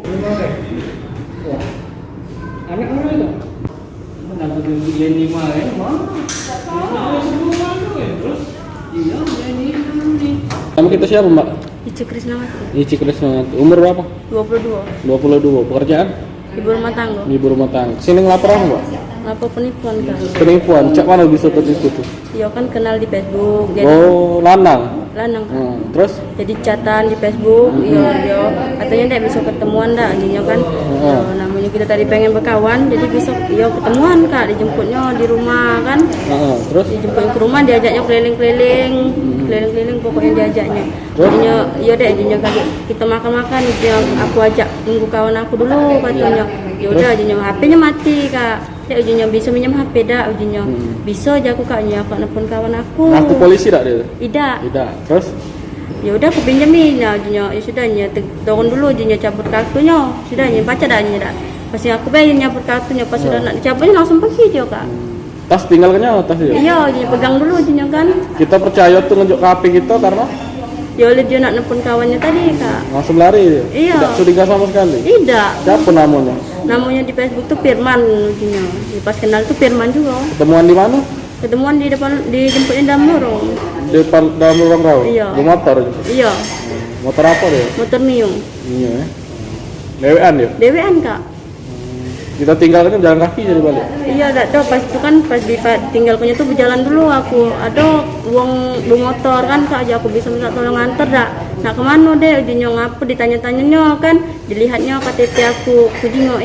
Wah, anak mana itu? Mana tuh Lenny mah ya? Terus iya Lenny. Nama kita siapa, Mbak? Ici Krisnawati. Ici Krisnawati. Umur berapa? 22. 22. Pekerjaan? Ibu rumah tangga. Ibu rumah tangga. Sini ngelapor apa, Mbak? Apa penipuan kan? Penipuan. Cak mana bisa tertipu tuh? Iya kan kenal di Facebook. Jadi Oh, lanang. lanang kan. Terus? Jadi chatan di Facebook. Iya, katanya ndak bisa ketemuan dah, gitu kan. Namanya kita tadi pengen berkawan, jadi besok ketemuan Kak, dijemputnya di rumah kan. Terus? Dijemput ke rumah, diajaknya keliling-keliling. Keliling-keliling pokoknya diajaknya. Jadinya iya deh, jadinya kita makan-makan, dia aku ajak tunggu kawan aku dulu katanya. Ya udah, jadinya HP-nya mati Kak. Ya ujinya bisa minjem HP dah, ujinya bisa aja aku kaknya aku nelfon kawan aku. Aku polisi tak dia? Tidak. Terus? Ya udah aku pinjemin, ya ujinya ya sudah nya turun dulu ujinya cabut kartunya, sudah nya baca dah nya dah. Pas aku bayar nyabut kartunya, pas sudah nak dicabutnya langsung pergi dia Kak. Tas tinggalkannya tas dia? Iya, ujinya pegang dulu ujinya kan. Kita percaya tuh ngejuk ke HP kita karena? Ya oleh dia nak nelfon kawannya tadi Kak. Langsung lari dia? Iya. Tidak curiga sama sekali? Tidak. Siapa namanya? Namanya di Facebook tuh Firman ujinya. Pas kenal tuh Firman juga. Ketemuan di mana? Ketemuan di depan, dijemputnya dalam lorong. Di depan dalam ruang rawa? Iya. Di motor? Iya. Motor apa dia? Motor Mio. Iya ya. Dewean dia? Dewean Kak. Kita tinggalkan jalan kaki jadi balik? Iya, enggak tahu pas itu kan pas tinggalkannya tuh berjalan dulu aku. Ada uang motor kan Kak, aja aku bisa minta tolong antar dak. Nak kemana deh? Ujinya ngapa ditanya-tanyanya kan, dilihatnya KTP aku ujinya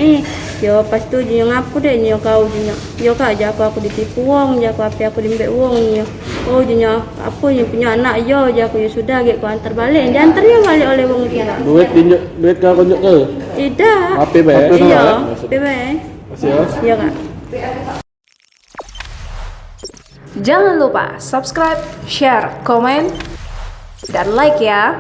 yo pas itu ujinya ngapu deh nyo kau ujinya. Yo Kak aja aku ditipu uang, aja aku dimbek uang yo. Oh ujinya apa yang punya anak yo, aja aku ya sudah gek ku antar balik. Diantarnya balik oleh wong kira. Duit kau tunjuk ke? Tidak. HP be? Iya, BB. Iya Kak. Jangan lupa subscribe, share, komen, dan like ya.